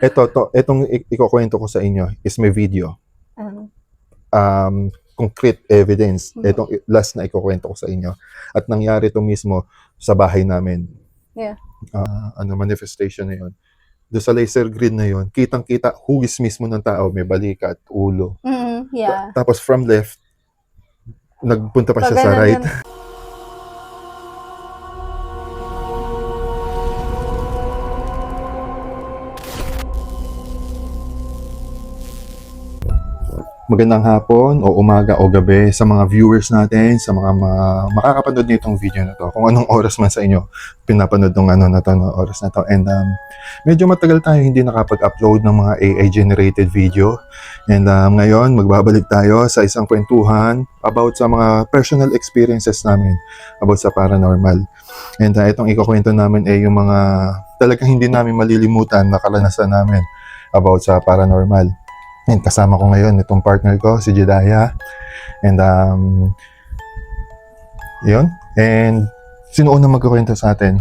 Itong ikukwento ko sa inyo is may video. Um, Concrete evidence. Mhm. Itong last na ikukwento ko sa inyo. At nangyari ito mismo sa bahay namin. Yeah. Manifestation na yun. Doon sa laser grid na yun, kitang-kita, hugis mismo ng tao, may balikat, ulo. Yeah. Tapos from left, nagpunta pa siya Pag sa ganun right. yun- Magandang hapon o umaga o gabi sa mga viewers natin, sa mga makakapanood nitong video na to. Kung anong oras man sa inyo pinapanood ng oras na to. And medyo matagal tayo hindi nakapag-upload ng mga AI-generated video. And ngayon, magbabalik tayo sa isang kwentuhan about sa mga personal experiences namin about sa paranormal. And itong ikukwento namin ay yung mga talagang hindi namin malilimutan na karanasan namin about sa paranormal. And kasama ko ngayon itong partner ko, si Jedaya. And yun. And sino unang magkukwento sa atin?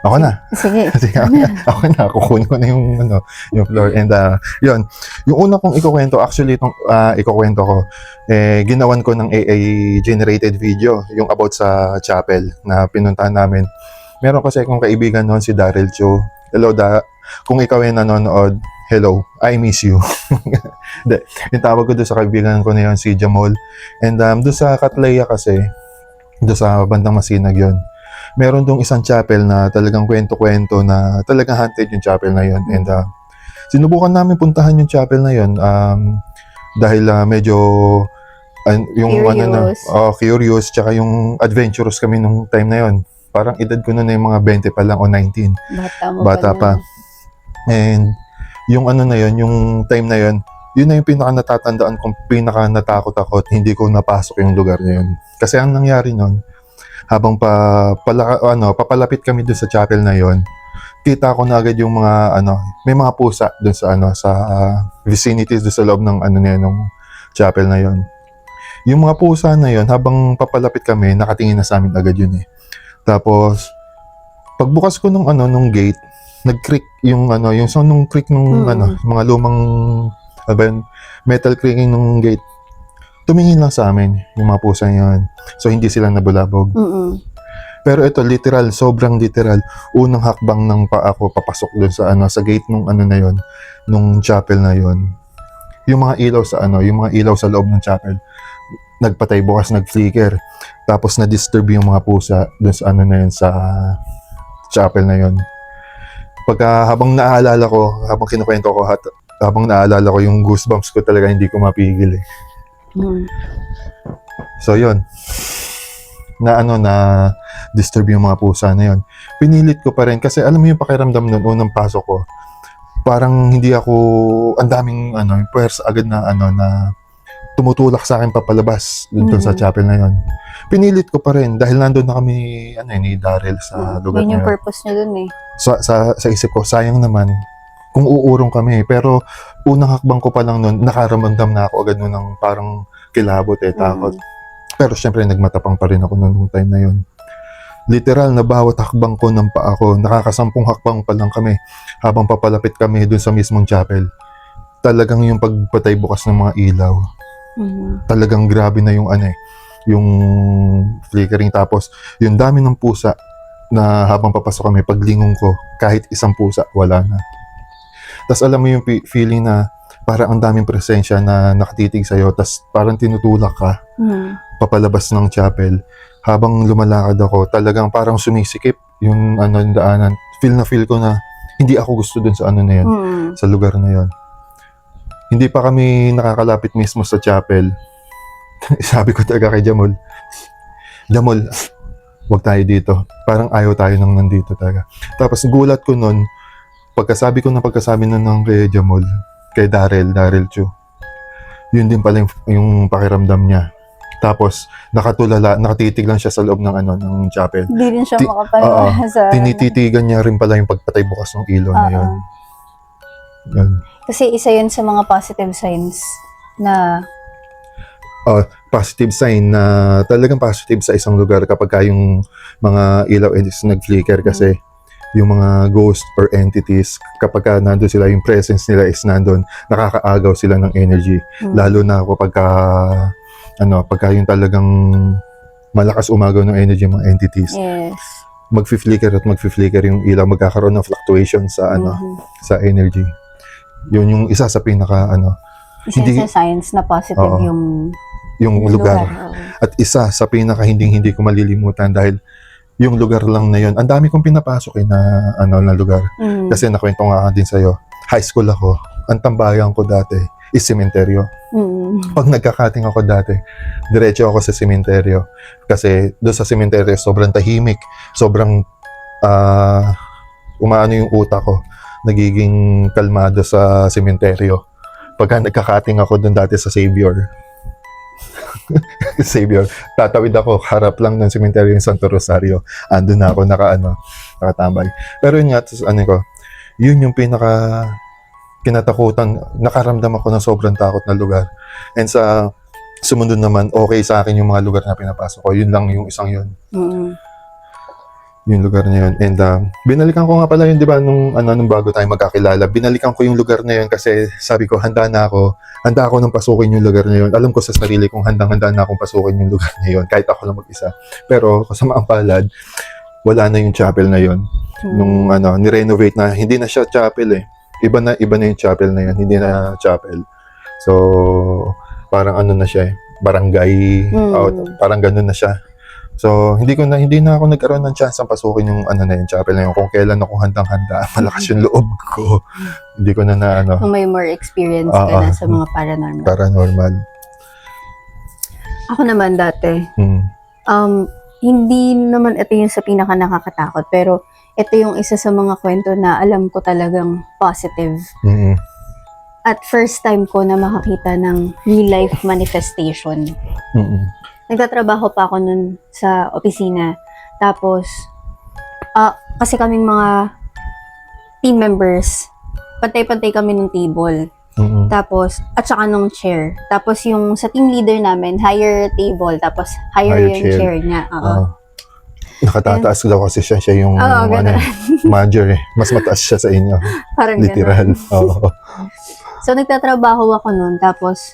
Ako na. Sige. Kasi ako na, kukunin ko na yung floor. And yun. Yung una kong ikukwento, actually itong ikukwento ko, ginawan ko ng AI-generated video, yung about sa chapel na pinuntahan namin. Meron kasi akong kaibigan noon, si Daryl Cho. Hello, kung ikaw ay nanonood, hello, I miss you. Yung tawag ko doon sa kaibigan ko na yun, si Jamal. And doon sa Katleya kasi, doon sa bandang Masinag yun, meron doon isang chapel na talagang kwento-kwento na talagang haunted yung chapel na yun. And sinubukan namin puntahan yung chapel na yun dahil medyo Curious. Curious, tsaka yung adventurous kami nung time na yun. Parang edad ko noon ay mga 20 pa lang o 19. Bata pa. And yung na yun, yung time na yun, yun na yung pinaka natatandaan kong pinaka natakot ako at hindi ko napasok yung lugar na yun. Kasi ang nangyari nun, habang papalapit kami dun sa chapel na yun, kita ko na agad yung mga may mga pusa dun sa sa vicinities dun sa loob ng na yun, ng chapel na yun. Yung mga pusa na yun, habang papalapit kami, nakatingin na sa amin agad yun eh. Tapos pagbukas ko nung gate, nag-creak yung yung sound nung creak nung mga lumang metal creaking nung gate. Tumingin lang sa amin yung mga pusa yun. So hindi sila nabulabog. Pero ito literal, sobrang literal. Unang hakbang ng paa ko papasok doon sa sa gate nung na yun, nung chapel na yun. Yung mga ilaw sa yung mga ilaw sa loob ng chapel nagpatay, bukas, nag-flicker. Tapos na-disturb yung mga pusa doon sa na yun, sa chapel na yun. Habang naaalala ko, habang kinukwento ko, habang naaalala ko yung goosebumps ko talaga, hindi ko mapigil eh. So yun, na disturb yung mga pusa na yun. Pinilit ko pa rin kasi alam mo yung pakiramdam nun, unang pasok ko, parang hindi ako, ang daming puwersa agad na na tumutulak sa akin papalabas dun sa chapel na yun. Pinilit ko pa rin dahil nandun na kami ni Daryl sa lugar na yun. Yun yung purpose niya dun eh. Sa isip ko, sayang naman kung uurong kami. Pero unang hakbang ko pa lang nun, nakaramdam na ako agad nun ng parang kilabot takot. Pero syempre nagmatapang pa rin ako nung time na yun. Literal na bawat hakbang ko ng paa ko, nakakasampung hakbang pa lang kami habang papalapit kami dun sa mismong chapel. Talagang yung pagpatay bukas ng mga ilaw. Talagang grabe na yung yung flickering, tapos yung dami ng pusa na habang papasok kami, paglingon ko, kahit isang pusa, wala na. Tapos alam mo yung feeling na parang ang daming presensya na nakatitig sa'yo, tapos parang tinutulak ka, papalabas ng chapel. Habang lumalakad ako, talagang parang sumisikip yung yung daanan. Feel ko na hindi ako gusto dun sa na yun, sa lugar na yun. Hindi pa kami nakakalapit mismo sa chapel. Sabi ko talaga kay Jamal, wag tayo dito. Parang ayaw tayo nang nandito talaga. Tapos gulat ko nun, pagkasabi nun ng kay Jamal, kay Daryl Chu, yun din pala yung pakiramdam niya. Tapos nakatitig lang siya sa loob ng ng chapel. Hindi rin siya makapahinga sa... Tinititigan niya rin pala yung pagpatay bukas ng ilaw na yun. Yun. Kasi isa yun sa mga positive signs na... Positive sign na talagang positive sa isang lugar kapag yung mga ilaw is nag-flicker kasi yung mga ghost or entities, kapag ka nandun sila, yung presence nila is nandun, nakakaagaw sila ng energy. Lalo na kapag pagka yung talagang malakas umagaw ng energy ng mga entities, Yes. mag-flicker yung ilaw, magkakaroon ng fluctuation sa sa energy. Yun yung isa sa pinaka Isa hindi- sa science na positive Oo. yung lugar. Oo. At isa sa pinaka hindi ko malilimutan dahil yung lugar lang na yun, ang dami kong pinapasok na lugar. Kasi nakwento nga din sa'yo, high school ako, ang tambayan ko dati is sementeryo. Pag nagkakating ako dati, diretso ako sa sementeryo. Kasi doon sa sementeryo, sobrang tahimik, sobrang umaano yung utak ko, nagiging kalmado sa sementeryo. Pagka nagkakating ako doon dati sa Savior, tatawid ako, harap lang ng sementeryo yung Santo Rosario. Andun na ako nakatambay. Pero yun nga, yun yung pinaka kinatakutan, nakaramdam ako ng sobrang takot na lugar. And sa sumunod naman, okay sa akin yung mga lugar na pinapasok ko. Yun lang yung isang yun. Yung lugar na yun. And binalikan ko nga pala yun, di ba, nung bago tayo magkakilala, binalikan ko yung lugar na yun kasi sabi ko, handa ako nang pasukin yung lugar na yun. Alam ko sa sarili kong handang-handa na akong pasukin yung lugar na yun, kahit ako lang mag-isa. Pero kasamaang palad, wala na yung chapel na yun. Nung ni-renovate na, hindi na siya chapel eh. Iba na yung chapel na yun, hindi na chapel. So, parang na siya eh, barangay, parang ganun na siya. So, hindi na ako nagkaroon ng chance ang pasukin yung yung chapel na yun. Kung kailan ako handang-handa, malakas yung loob ko. Hindi ko na Kung may more experience ka na sa mga paranormal. Ako naman dati, hindi naman ito yung sa pinaka nakakatakot, pero ito yung isa sa mga kwento na alam ko talagang positive. At first time ko na makakita ng real life manifestation. Nagtatrabaho pa ako nun sa opisina. Tapos, kasi kaming mga team members, pantay-pantay kami ng table. Tapos, at saka nung chair. Tapos yung sa team leader namin, higher table. Tapos, higher yung chair niya. Nakatataas daw kasi siya yung manager eh. Mas mataas siya sa inyo. Parang literal. So, nagtatrabaho ako nun. Tapos,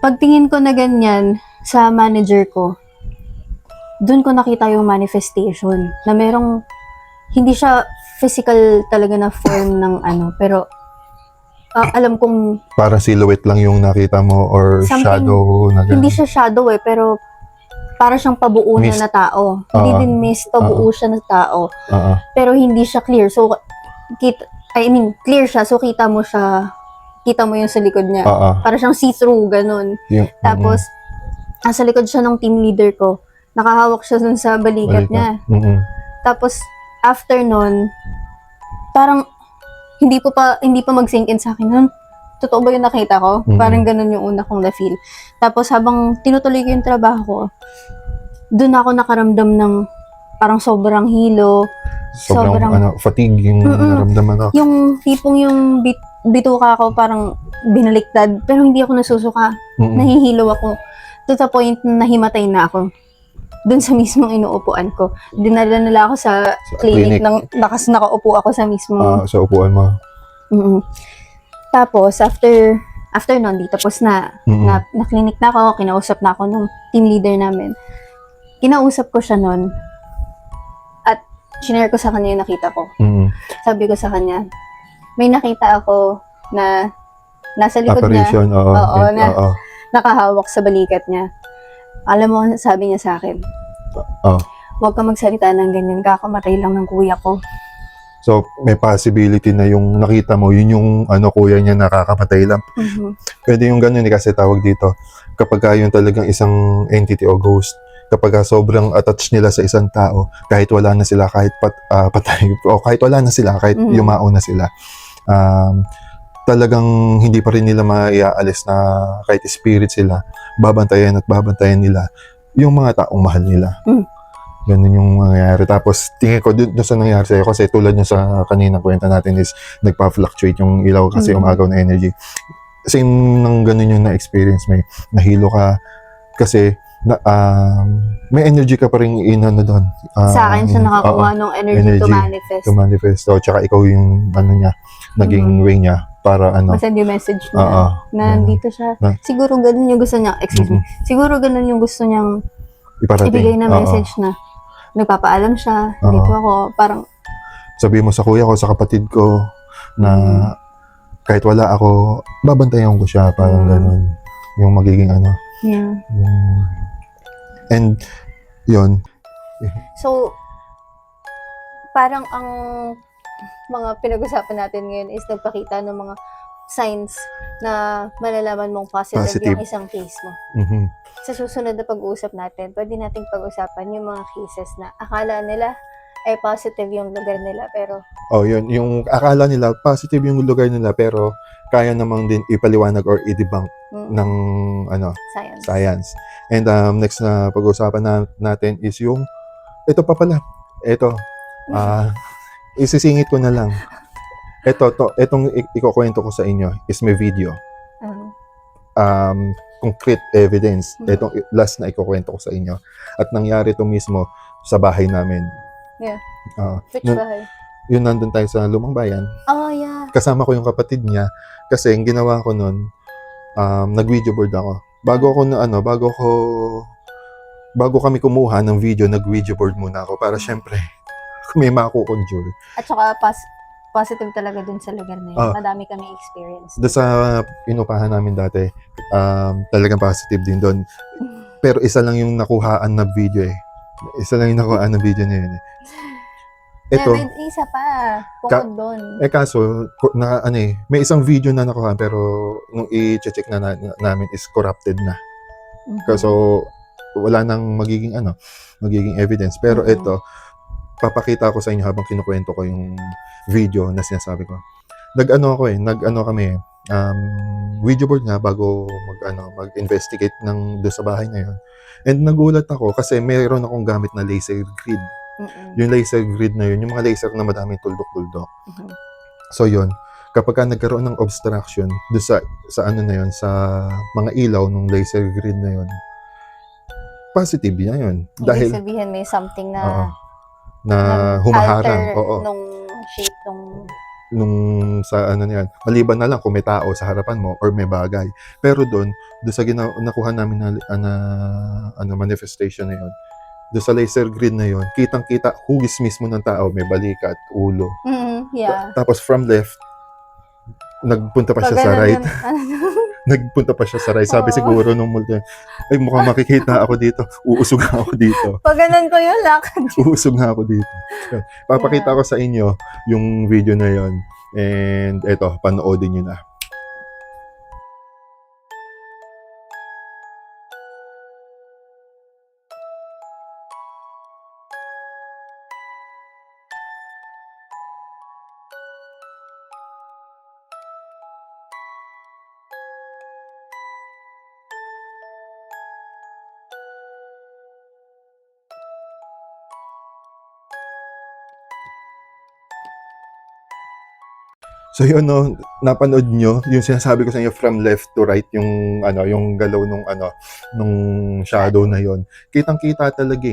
pagtingin ko na ganyan sa manager ko, doon ko nakita yung manifestation na merong, hindi siya physical talaga na form ng pero alam kong parang silhouette lang yung nakita mo or shadow na hindi siya shadow pero para siyang pabuo mist na tao. Hindi din mist, pabuo siya na tao. Pero hindi siya clear. So, clear siya. So, kita mo yung sa likod niya. Para siyang see-through, ganun. Tapos, nasa likod siya ng team leader ko. Nakahawak siya dun sa balikat niya. Tapos, after nun, parang, hindi pa mag-sink in sa akin. Totoo ba yung nakita ko? Parang ganun yung una kong na-feel. Tapos, habang tinutuloy ko yung trabaho ko, dun ako nakaramdam ng parang sobrang hilo. Sobrang fatigue yung naramdaman ako. Yung tipong yung bituka ko parang binaliktad, pero hindi ako nasusuka. Nahihilo ako. To the point na nahimatay na ako. Doon sa mismong inuupuan ko. Dinala nila ako sa clinic nang nakaupo ako sa mismong sa upuan mo. Tapos after nun, tapos na clinic na ako, kinausap na ako nung team leader namin. Kinausap ko siya nun at shinare ko sa kanya yung nakita ko. Sabi ko sa kanya, may nakita ako na nasa likod Apparition, niya. Nakahawak sa balikat niya. Alam mo, sabi niya sa akin, huwag ka magsalita ng ganyan, kakamatay lang ng kuya ko. So, may possibility na yung nakita mo, yun yung kuya niya nakakamatay lang. Pwede yung ganun kasi tawag dito, kapag yung talagang isang entity o ghost, kapag sobrang attached nila sa isang tao, kahit wala na sila, kahit patay, o kahit wala na sila, kahit yumao na sila, talagang hindi pa rin nila maiaalis na kahit spirit sila, babantayan nila yung mga taong mahal nila. Ganun yung mangyayari. Tapos, tingin ko doon sa nangyayari sa'yo, kasi tulad nyo sa kaninang kwenta natin is nagpa-fluctuate yung ilaw kasi umagaw na energy. Same ng ganun yung na-experience, may nahilo ka kasi may energy ka pa rin inano doon. Sa akin siya nakakuha ng energy to manifest. To manifest. So, tsaka ikaw yung ano niya, naging way niya para ano. Masend yung message na nandito siya. Siguro ganun yung gusto niya. Excuse me. Siguro ganun yung gusto niyang ibigay na message na nagpapaalam siya. Dito ako. Parang sabi mo sa kuya ko, sa kapatid ko na kahit wala ako, babantayan ko siya. Parang ganun. Yung magiging ano. Yeah. And yun. So, parang ang mga pinag-usapan natin ngayon is nagpakita ng mga signs na malalaman mong positive. Yung isang case mo. Sa susunod na pag-uusap natin, pwede nating pag-usapan yung mga cases na akala nila ay positive yung lugar nila, pero yun. Yung akala nila, positive yung lugar nila, pero kaya namang din ipaliwanag or i-debunk ng science. And next na pag-uusapan natin is yung ito pa pala. Ito. Isisingit ko na lang. Itong ikukwento ko sa inyo is may video. Concrete evidence. Itong last na ikukwento ko sa inyo. At nangyari ito mismo sa bahay namin. Yeah. Which bahay? Yun, nandun tayo sa Lumang Bayan. Oh, yeah. Kasama ko yung kapatid niya. Kasi yung ginawa ko nun, nag-video board ako. Bago kami kumuha ng video, nag-video board muna ako para syempre, may makukonjure. At saka positive talaga dun sa lugar na yun. Madami kami experience. Doon sa inupahan namin dati, talagang positive din doon. Pero isa lang yung nakuhaan na video eh. Isa lang yung nakuhaan na video na yun eh. Ito, may isa pa, bukod doon. Kaso, may isang video na nakuha, pero nung i-check namin is corrupted na. So, wala nang magiging evidence. Pero ito, papakita ko sa inyo habang kinukwento ko yung video na sinasabi ko. Nag-ano kami, video board nga bago mag-investigate doon sa bahay na yun. And nagulat ako kasi mayroon akong gamit na laser grid. Yung laser grid na yun, yung mga laser na madaming tuldok-tuldok. So yun, kapag nagkaroon ng obstruction doon sa ano na yun, sa mga ilaw ng laser grid na yun, positive na yun. Dahil sabihin may something na humaharang. Nung shape nung sa ano na yan. Maliban na lang kung may tao sa harapan mo or may bagay. Pero doon sa nakuha namin na manifestation na yun, doon sa laser grid na yun, kitang-kita, hugis mismo ng tao, may balikat, ulo. Yeah. Tapos from left, nagpunta pa siya sa right. Nagpunta pa siya sa right. Sabi siguro nung multo, ay mukhang makikita ako dito. Uusog na ako dito. Pag ganun ko yung lakad. Uusog na ako dito. Papakita ko sa inyo yung video na yon. And eto, panoodin nyo na. So yun, napanood nyo, yung sinasabi ko sa inyo from left to right, yung galaw nung shadow na yon. Kitang-kita talaga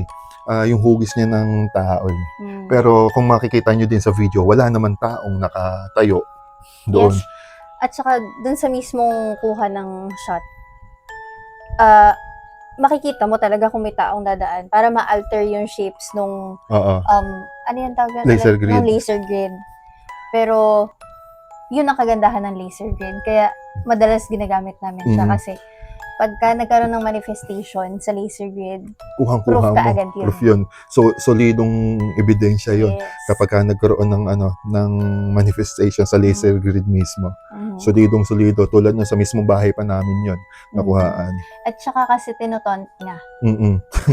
yung hugis niya ng tao. Pero kung makikita nyo din sa video, wala naman taong nakatayo doon. Yes. At saka dun sa mismong kuha ng shot, makikita mo talaga kung may taong dadaan para ma-alter yung shapes nung ano yung tawag laser grid. Ng laser grid. Pero yun ang kagandahan ng laser grid. Kaya madalas ginagamit namin siya kasi pagka nagkaroon ng manifestation sa laser grid, kuhang-kuha mo. agad yun. Proof yun. So, solidong ebidensya yun. Yes. Kapag nagkaroon ng manifestation sa laser grid mismo. Solidong-solido. Tulad na sa mismong bahay pa namin yun. Nakuhaan. At saka kasi tinotont niya.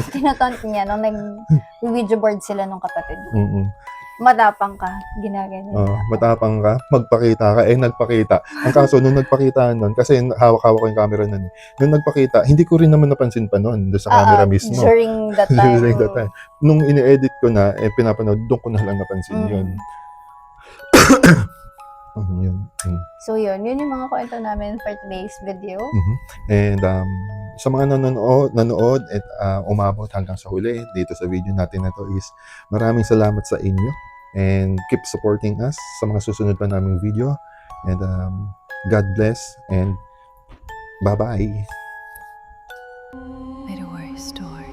Tinotont niya nung nag-video board sila nung kapatid. Matapang ka, ginaganyan. Matapang ka, magpakita ka, nagpakita. Ang kaso, nung nagpakita nun, kasi hawak-hawak ko yung camera nun. Nung nagpakita, hindi ko rin naman napansin pa nun, doon sa camera mismo. During that time. Nung ini-edit ko na, pinapanood, doon ko na lang napansin yun. So yun yung mga kwento namin for today's video. And sa mga nanonood at umabot hanggang sa huli dito sa video natin na to is maraming salamat sa inyo and keep supporting us sa mga susunod pa naming video and God bless and bye-bye. Made a worse story.